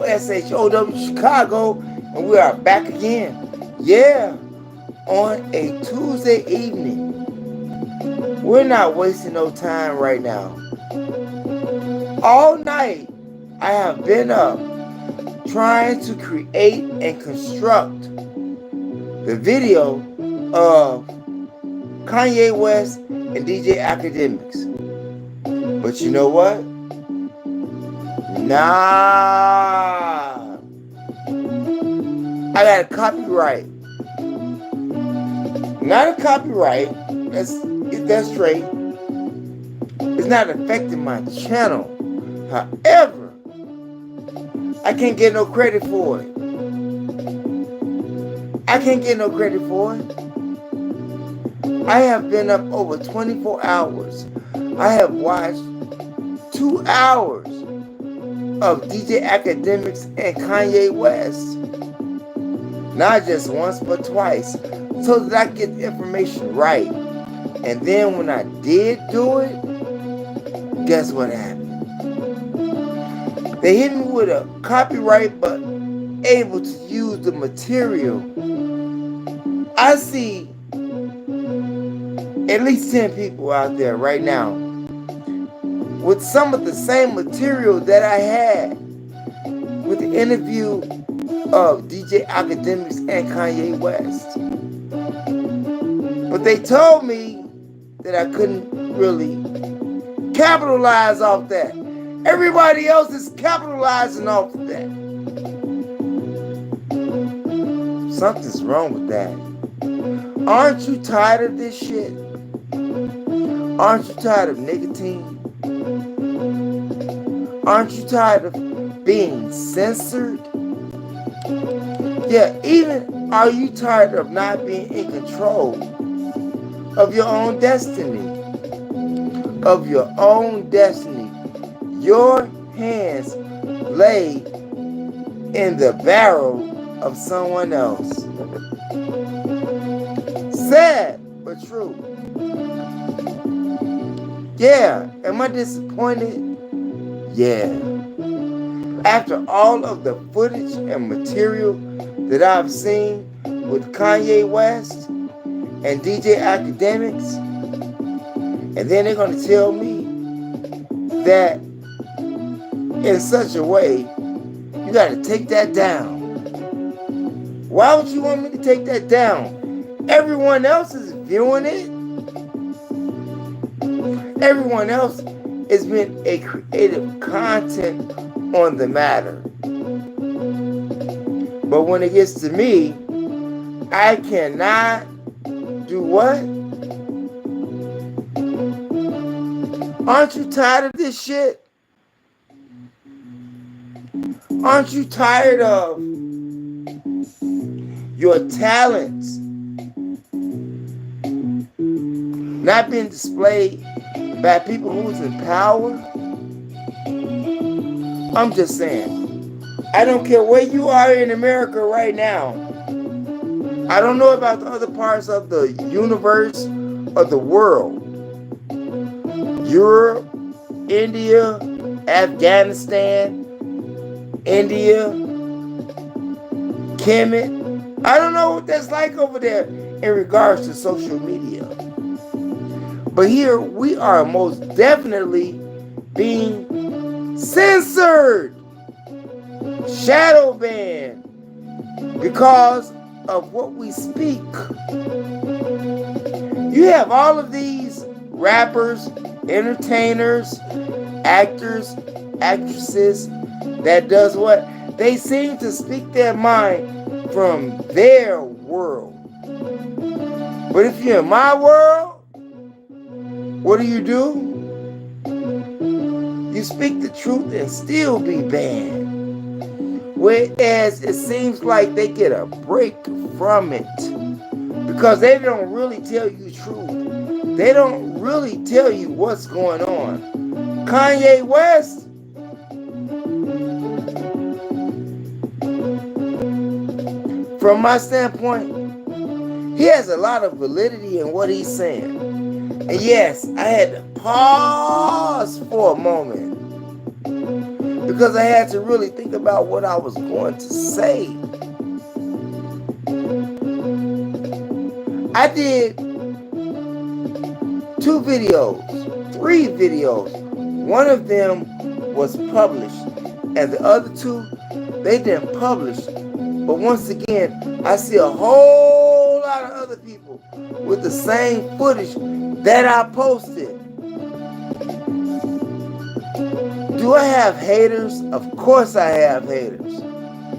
THEMOSHOW Chicago, and we are back again. Yeah, on a Tuesday evening. We're not wasting no time right now. All night, I have been up trying to create and construct the video of Kanye West and DJ Academics. But you know what? Nah. I got a copyright. Not a copyright. That's straight. It's not affecting my channel. However, I can't get no credit for it. I can't get no credit for it. I have been up over 24 hours. I have watched 2 hours of DJ Academics and Kanye West. Not just once, but twice. So that I get the information right. And then when I did do it, guess what happened? They hit me with a copyright, but able to use the material. I see at least 10 people out there right now with some of the same material that I had with the interview of DJ Academics and Kanye West. But they told me that I couldn't really capitalize off that. Everybody else is capitalizing off of that. Something's wrong with that. Aren't you tired of this shit? Aren't you tired of nicotine? Aren't you tired of being censored? Yeah, even are you tired of not being in control of your own destiny? Of your own destiny. Your hands laid in the barrel of someone else. Sad, but true. Yeah, am I disappointed? Yeah. After all of the footage and material that I've seen with Kanye West and DJ Academics, and then they're going to tell me that in such a way, you got to take that down. Why would you want me to take that down? Everyone else is viewing it. Everyone else is being a creative content on the matter. But when it gets to me, I cannot do what? Aren't you tired of this shit? Aren't you tired of your talents not being displayed by people who's in power? I'm just saying. I don't care where you are in America right now. I don't know about the other parts of the universe or the world. Europe, India, Afghanistan, India, Kemet. I don't know what that's like over there in regards to social media. But here we are most definitely being censored, shadow banned because of what we speak. You have all of these rappers, entertainers, actors, actresses that does what? They seem to speak their mind from their world. But if you're in my world, what do? You speak the truth and still be banned. Whereas it seems like they get a break from it because they don't really tell you the truth. They don't really tell you what's going on. Kanye West, from my standpoint, he has a lot of validity in what he's saying. And yes, I had to pause for a moment because I had to really think about what I was going to say. I did 2 videos, 3 videos. One of them was published, and the other 2, they didn't publish. But once again, I see a whole lot of other people with the same footage that I posted. Do I have haters? Of course I have haters.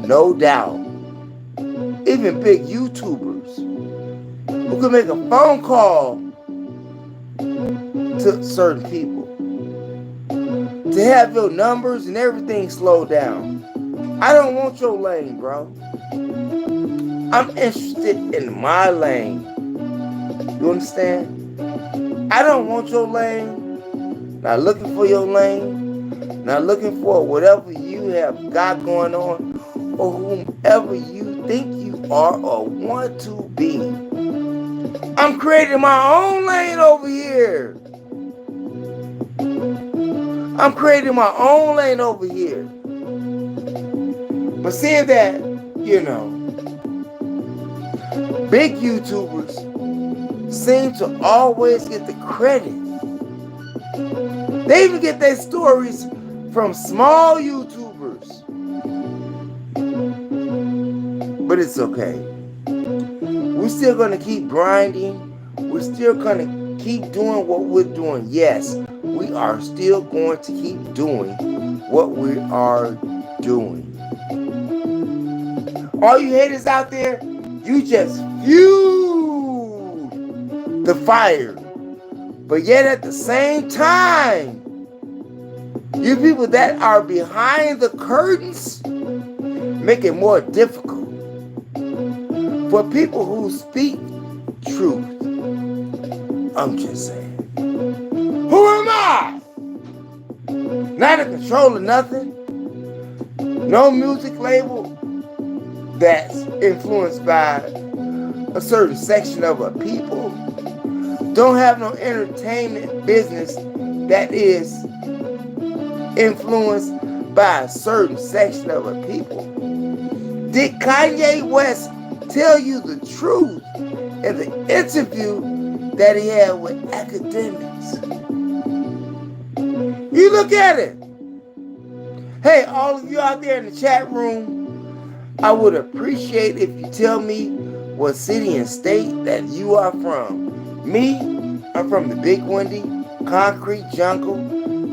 No doubt. Even big YouTubers who can make a phone call to certain people to have your numbers and everything slow down. I don't want your lane, bro. I'm interested in my lane. You understand? I don't want your lane. Not looking for your lane. Not looking for whatever you have got going on or whomever you think you are or want to be. I'm creating my own lane over here. I'm creating my own lane over here. But seeing that, big YouTubers seem to always get the credit. They even get their stories from small YouTubers. But it's okay. We're still going to keep grinding. We're still going to keep doing what we're doing. Yes, we are still going to keep doing what we are doing. All you haters out there, you just fueled the fire. But yet at the same time, you people that are behind the curtains make it more difficult for people who speak truth. I'm just saying. Who am I? Not in control of nothing. No music label that's influenced by a certain section of a people. Don't have no entertainment business that is influenced by a certain section of a people. Did Kanye West tell you the truth in the interview that he had with academics? You look at it. Hey, all of you out there in the chat room, I would appreciate if you tell me what city and state that you are from. Me, I'm from the Big Windy, Concrete Jungle,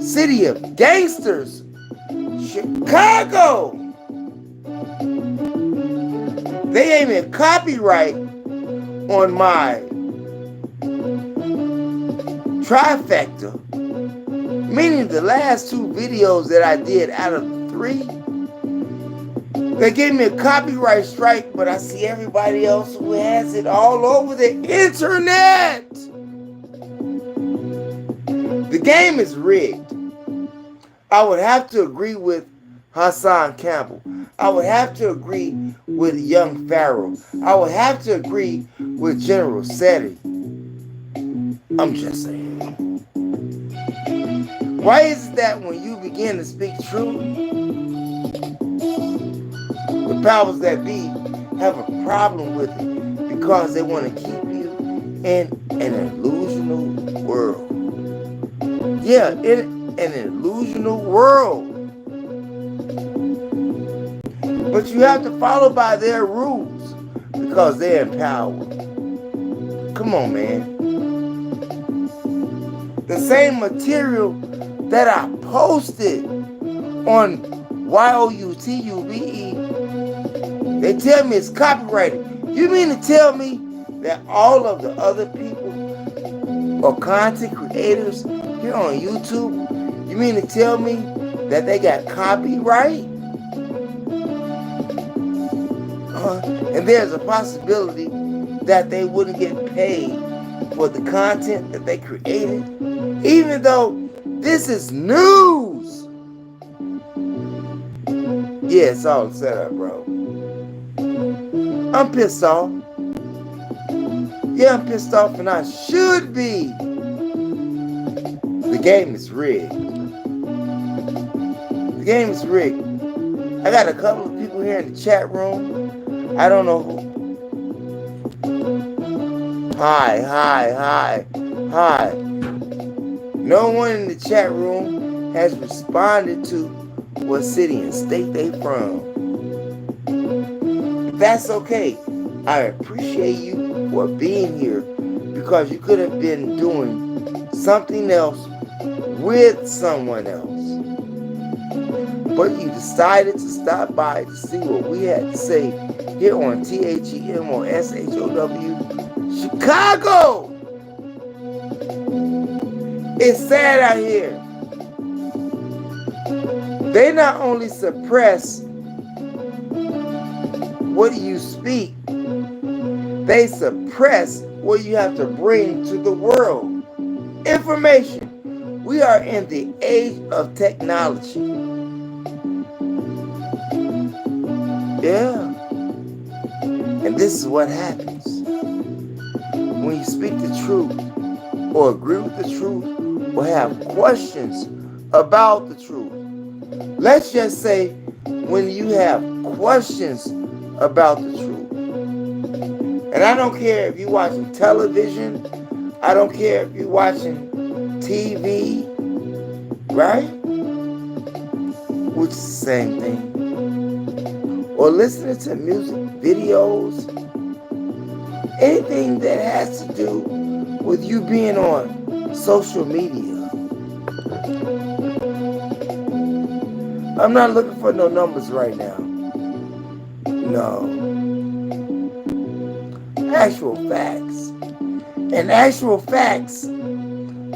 City of Gangsters, Chicago. They ain't even copyright on my trifecta, meaning the last 2 videos that I did out of the 3. They gave me a copyright strike, but I see everybody else who has it all over the internet. The game is rigged. I would have to agree with Hassan Campbell. I would have to agree with Young Pharaoh. I would have to agree with General Seti. I'm just saying. Why is it that when you begin to speak truth, the powers that be have a problem with it because they want to keep you in an illusional world? Yeah, in an illusional world. But you have to follow by their rules because they're in power. Come on, man. The same material that I posted on YOUTUBE, they tell me it's copyrighted. You mean to tell me that all of the other people or content creators here on YouTube, you mean to tell me that they got copyright? And there's a possibility that they wouldn't get paid for the content that they created, even though this is news. Yeah, it's all set up, bro. I'm pissed off. Yeah, I'm pissed off, and I should be. The game is rigged. The game is rigged. I got a couple of people here in the chat room. I don't know who. Hi. No one in the chat room has responded to what city and state they from. That's okay. I appreciate you for being here because you could have been doing something else with someone else. But you decided to stop by to see what we had to say here on THEMOSHOW Chicago. It's sad out here. They not only suppress what you speak, they suppress what you have to bring to the world. Information. We are in the age of technology. Yeah. And this is what happens. When you speak the truth, or agree with the truth, or have questions about the truth. Let's just say when you have questions about the truth. And I don't care if you're watching television, I don't care if you're watching TV, right? Which is the same thing. Or listening to music, videos, anything that has to do with you being on social media. I'm not looking for no numbers right now. No. Actual facts. And actual facts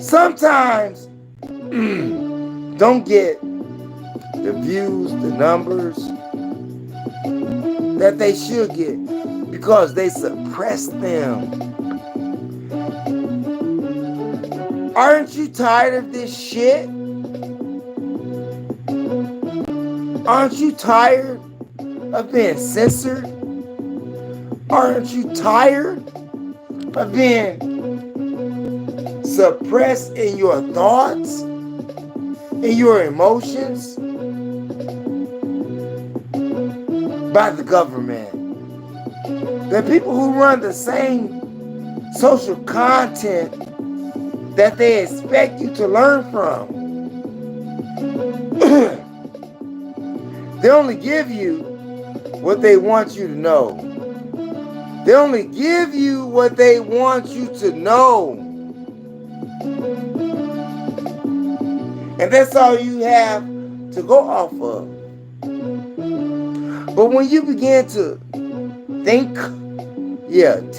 sometimes don't get the views, the numbers that they should get because they suppress them. Aren't you tired of this shit? Aren't you tired of being censored? Aren't you tired of being suppressed in your thoughts, in your emotions by the government? The people who run the same social content that they expect you to learn from. They only give you what they want you to know. They only give you what they want you to know. And that's all you have to go off of. But when you begin to think, THINK,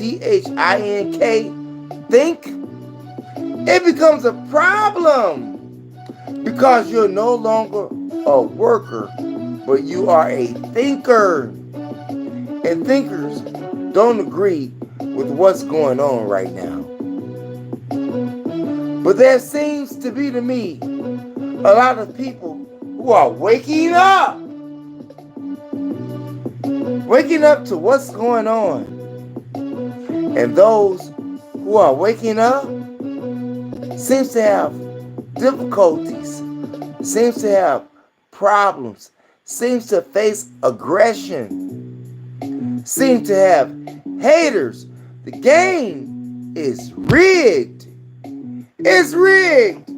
think, it becomes a problem because you're no longer a worker, but you are a thinker. And thinkers don't agree with what's going on right now. But there seems to be to me a lot of people who are waking up to what's going on. And those who are waking up seems to have difficulties, seems to have problems, seems to face aggression, seems to have haters. The game is rigged. It's rigged.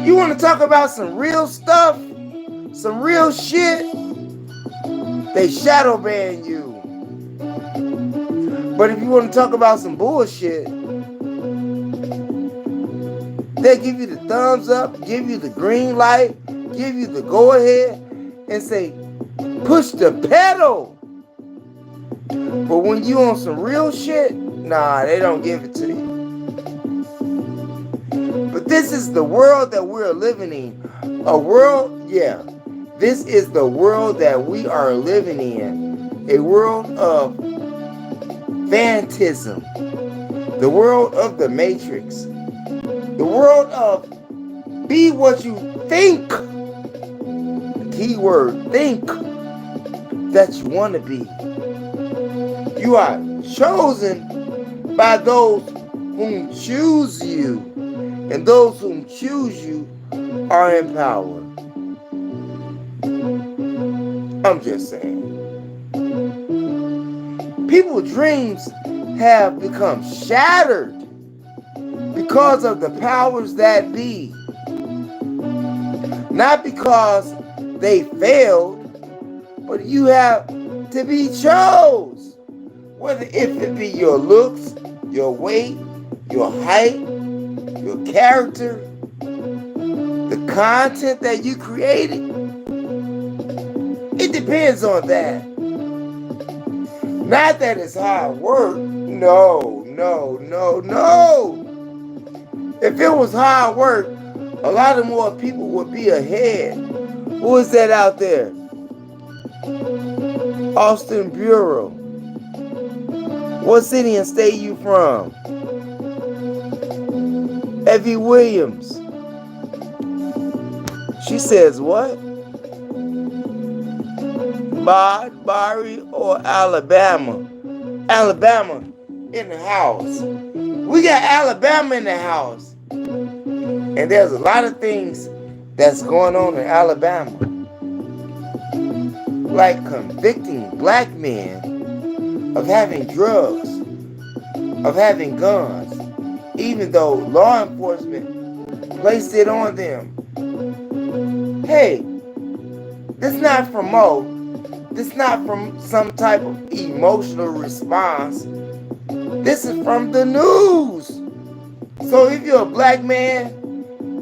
You want to talk about some real stuff, some real shit? They shadow ban you. But if you want to talk about some bullshit, they give you the thumbs up, give you the green light, give you the go ahead, and say, push the pedal. But when you on some real shit, nah, they don't give it to you. But this is the world that we're living in. This is the world that we are living in. A world of phantasm. The world of the Matrix. The world of be what you think. The key word, think, that you want to be. You are chosen by those whom choose you. And those whom choose you are in power. I'm just saying. People's dreams have become shattered because of the powers that be. Not because they failed, but you have to be chose. Whether if it be your looks, your weight, your height, your character, the content that you created. It depends on that. Not that it's hard work. No, no, no, no. If it was hard work, a lot of more people would be ahead. Who is that out there? Austin Bureau. What city and state you from? Evie Williams. She says what? Bari or Alabama? Alabama in the house. We got Alabama in the house. And there's a lot of things that's going on in Alabama. Like convicting black men of having drugs, of having guns, even though law enforcement placed it on them. Hey, this is not from Mo. This is not from some type of emotional response. This is from the news. So if you're a black man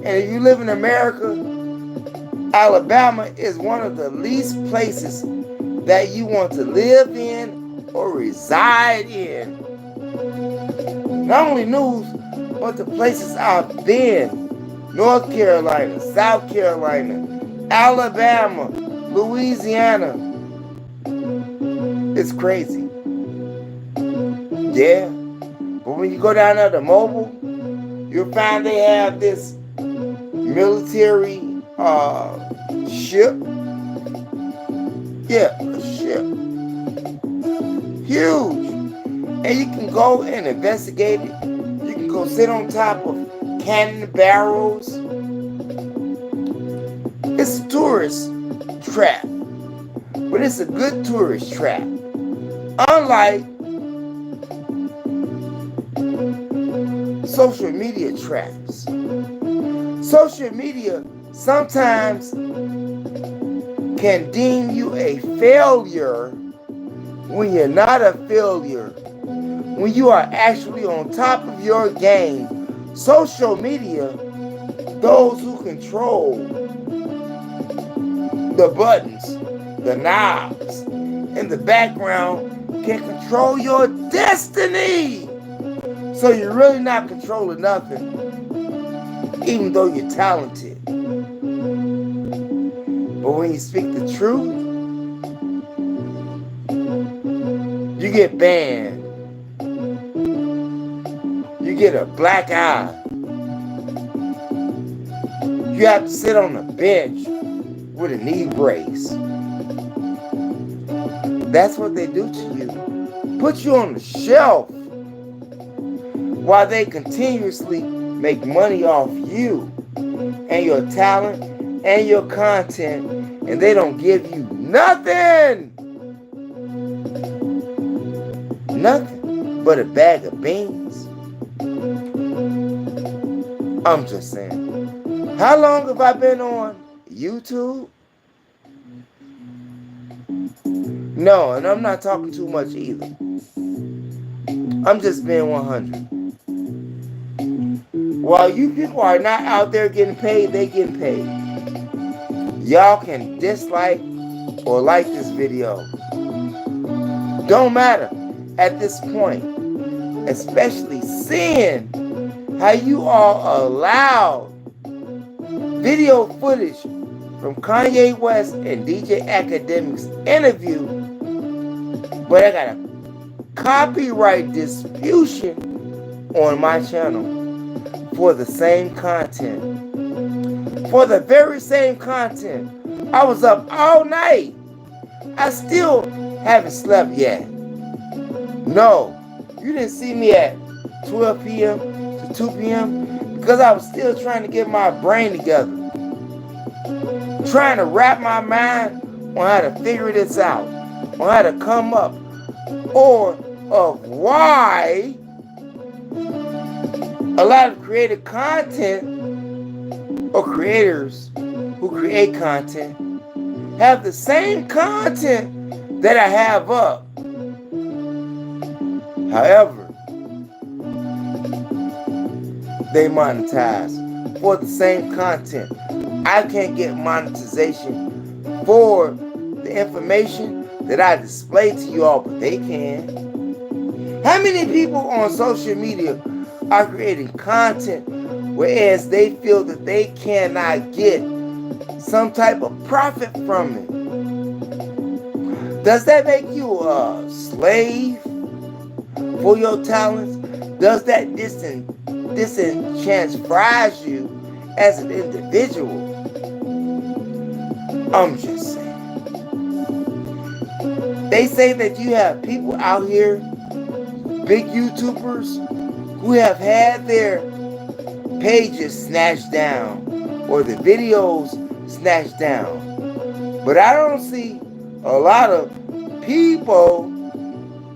and if you live in America, Alabama is one of the least places that you want to live in or reside in. Not only news, but the places I've been. North Carolina, South Carolina, Alabama, Louisiana. It's crazy. Yeah. But when you go down there to Mobile, you'll find they have this military ship. Yeah, a ship. Huge. And you can go and investigate it. You can go sit on top of cannon barrels. It's a tourist trap. But it's a good tourist trap. Unlike social media traps. Social media sometimes can deem you a failure when you're not a failure. When you are actually on top of your game. Social media, those who control the buttons, the knobs, in the background can control your destiny. So you're really not controlling nothing, even though you're talented. But when you speak the truth, you get banned. You get a black eye. You have to sit on a bench with a knee brace. That's what they do to you. Put you on the shelf while they continuously make money off you and your talent and your content, and they don't give you nothing. Nothing but a bag of beans. I'm just saying. How long have I been on YouTube? No, and I'm not talking too much either. I'm just being 100. While you people are not out there getting paid, they getting paid. Y'all can dislike or like this video. Don't matter at this point. Especially seeing how you all allowed video footage from Kanye West and DJ Academic's interview, but I got a copyright disputation on my channel for the same content. For the very same content. I was up all night. I still haven't slept yet. No, you didn't see me at 12 p.m. to 2 p.m. because I was still trying to get my brain together. Trying to wrap my mind on how to figure this out, on how to come up, or of why a lot of creative content or creators who create content have the same content that I have up. However, they monetize for the same content. I can't get monetization for the information that I display to you all, but they can. How many people on social media are creating content whereas they feel that they cannot get some type of profit from it? Does that make you a slave for your talents? Does that disenchantfrise you as an individual? I'm just saying. They say that you have people out here, big YouTubers, who have had their pages snatched down or the videos snatched down. But I don't see a lot of people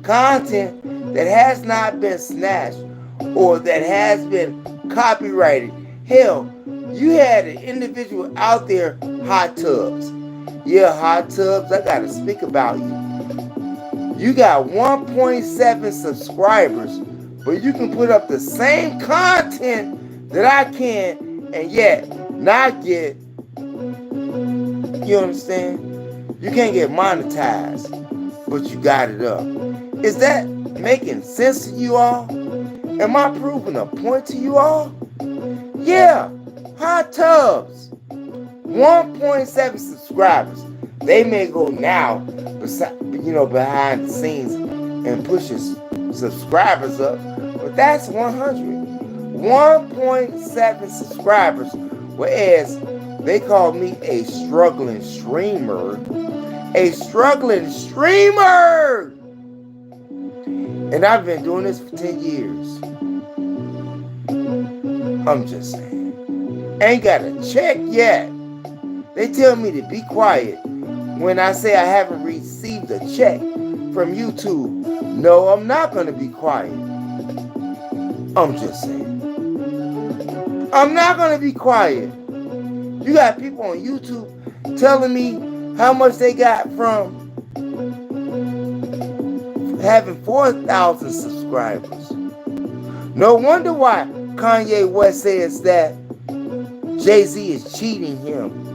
content that has not been snatched or that has been copyrighted. Hell, you had an individual out there, Hot Tubs. Yeah, Hot Tubs, I gotta speak about you. You got 1.7 subscribers, but you can put up the same content that I can and yet not get, you understand? You can't get monetized, but you got it up. Is that making sense to you all? Am I proving a point to you all? Yeah, Hot Tubs, 1.7 subscribers. They may go now, behind the scenes and pushes subscribers up, but that's 1.7 subscribers, whereas they call me a struggling streamer. A struggling streamer! And I've been doing this for 10 years. I'm just saying. Ain't got a check yet. They tell me to be quiet when I say I haven't received a check from YouTube. No, I'm not going to be quiet. I'm just saying. I'm not going to be quiet. You got people on YouTube telling me how much they got from having 4,000 subscribers. No wonder why Kanye West says that Jay-Z is cheating him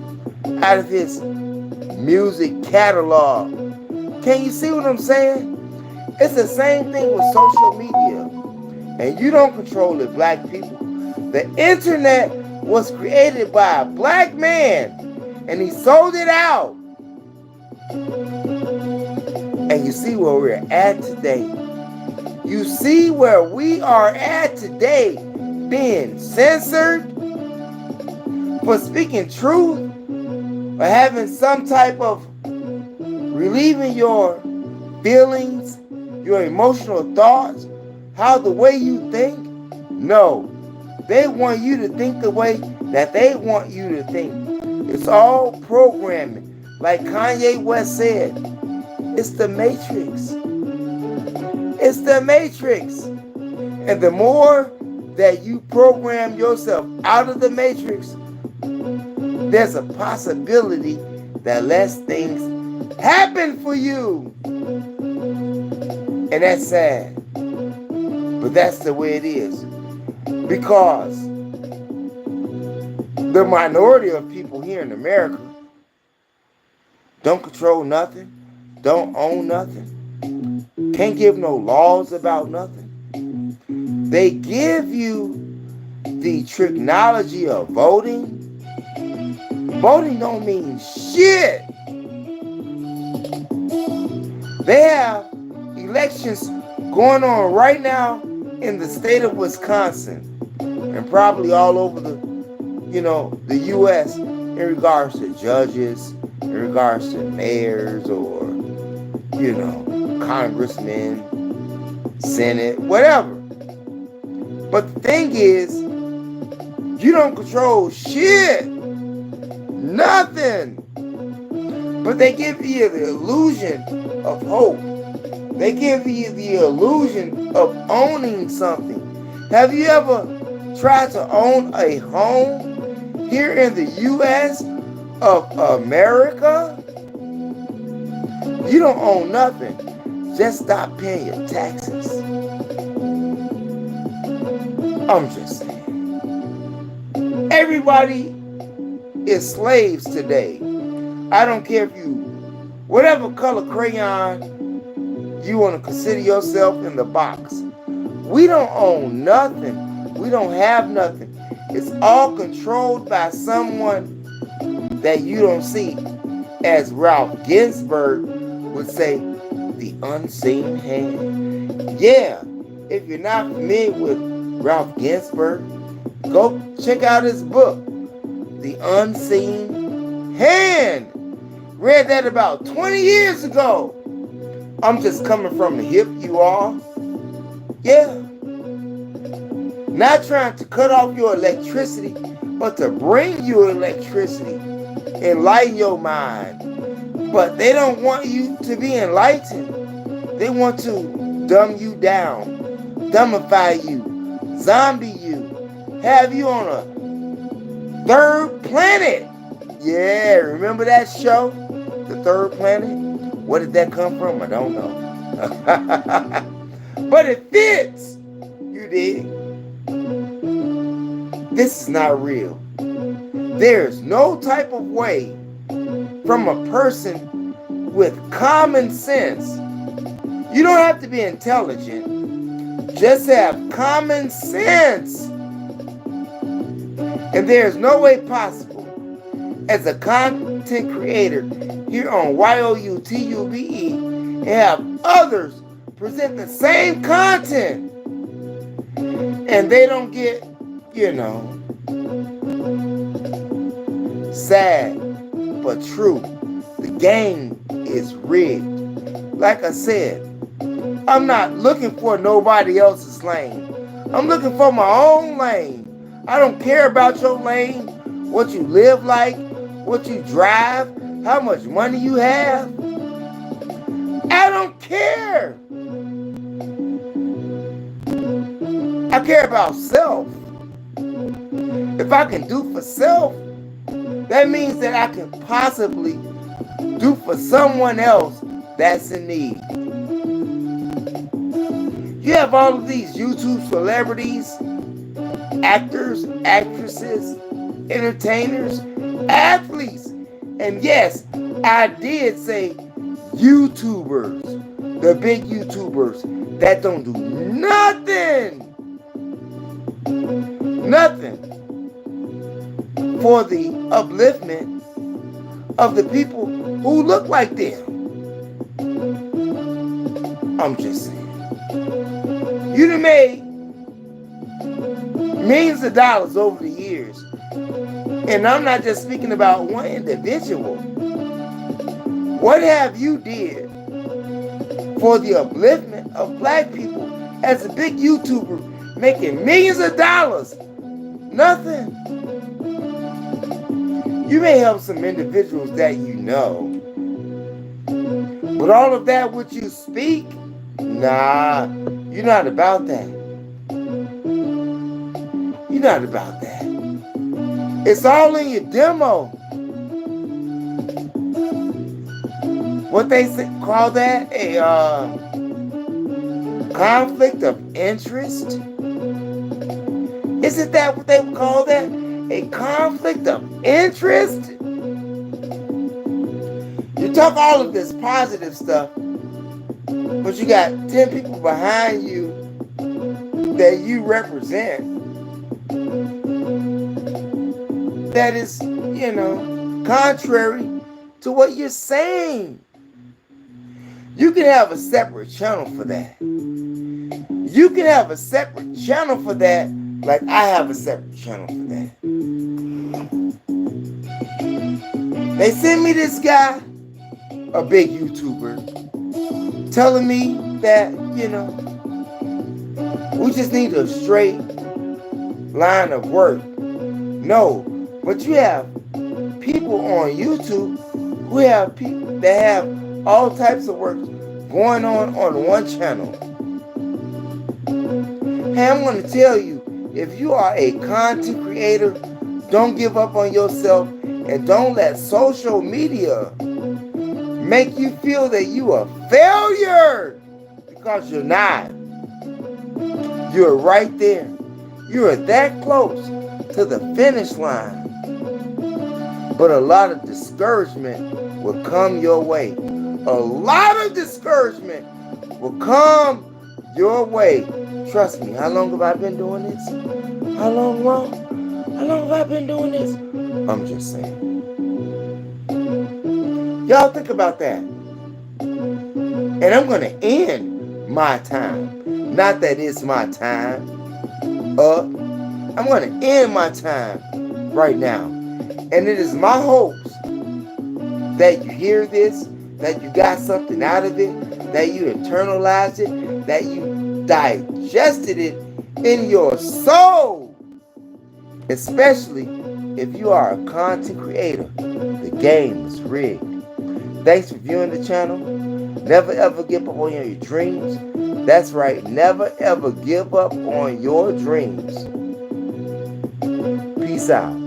out of his music catalog. Can you see what I'm saying? It's the same thing with social media. And you don't control it, black people. The internet was created by a black man, and he sold it out. And you see where we're at today. You see where we are at today, being censored for speaking truth, or having some type of relieving your feelings, your emotional thoughts, how the way you think. No, they want you to think the way that they want you to think. It's all programming. Like Kanye West said, it's the Matrix. It's the Matrix. And the more that you program yourself out of the Matrix, there's a possibility that less things happen for you. And that's sad. But that's the way it is. Because the minority of people here in America don't control nothing, don't own nothing, can't give no laws about nothing. They give you the technology of voting. Voting don't mean shit. They have elections going on right now in the state of Wisconsin and probably all over the U.S. in regards to judges, in regards to mayors or, congressmen, senate, whatever. But the thing is, you don't control shit. Nothing. But they give you the illusion of hope. They give you the illusion of owning something. Have you ever tried to own a home here in the U.S. of America? You don't own nothing. Just stop paying your taxes. I'm just saying. Everybody is slaves today. I don't care if you, whatever color crayon you want to consider yourself in the box. We don't own nothing. We don't have nothing. It's all controlled by someone that you don't see. As Ralph Ginsburg would say, the unseen hand. Yeah, if you're not familiar with Ralph Ginsburg, go check out his book, The Unseen Hand. Read that about 20 years ago. I'm just coming from the hip, you all. Yeah. Not trying to cut off your electricity, but to bring you electricity. Enlighten your mind. But they don't want you to be enlightened. They want to dumb you down, dumbify you, zombie you, have you on a third planet. Yeah, remember that show? The Third Planet? Where did that come from? I don't know. But it fits. You dig? This is not real. There's no type of way from a person with common sense. You don't have to be intelligent. Just have common sense. And there's no way possible as a content creator here on YOUTUBE and have others present the same content and they don't get, sad but true. The game is rigged. Like I said, I'm not looking for nobody else's lane. I'm looking for my own lane. I don't care about your lane, what you live like, what you drive, how much money you have. I don't care. I care about self. If I can do for self, that means that I can possibly do for someone else that's in need. You have all of these YouTube celebrities, actors, actresses, entertainers, athletes. And yes, I did say YouTubers, the big YouTubers that don't do nothing for the upliftment of the people who look like them. I'm just saying. You done made millions of dollars over the years. And I'm not just speaking about one individual. What have you did for the upliftment of black people as a big YouTuber making millions of dollars? Nothing. You may help some individuals that you know. But all of that which you speak, nah, you're not about that. You're not about that. It's all in your demo. What they call that? A conflict of interest? Isn't that what they would call that? A conflict of interest? You talk all of this positive stuff, but you got 10 people behind you that you represent that is, contrary to what you're saying. You can have a separate channel for that. You can have a separate channel for that, like I have a separate channel for that. They send me this guy, a big YouTuber, telling me that, we just need a straight line of work. No, but you have people on YouTube who have people that have all types of work going on one channel. Hey, I'm going to tell you, if you are a content creator, don't give up on yourself and don't let social media make you feel that you are a failure, because you're not. You're right there. You are that close to the finish line. But a lot of discouragement will come your way. A lot of discouragement will come your way. Trust me, how long have I been doing this? How long, Ron? How long have I been doing this? I'm just saying. Y'all think about that. And I'm going to end my time. Not that it's my time. I'm going to end my time right now. And it is my hopes that you hear this, that you got something out of it, that you internalized it, that you digested it in your soul. Especially if you are a content creator. The game is rigged. Thanks for viewing the channel. Never ever give up on your dreams. That's right, never ever give up on your dreams. Peace out.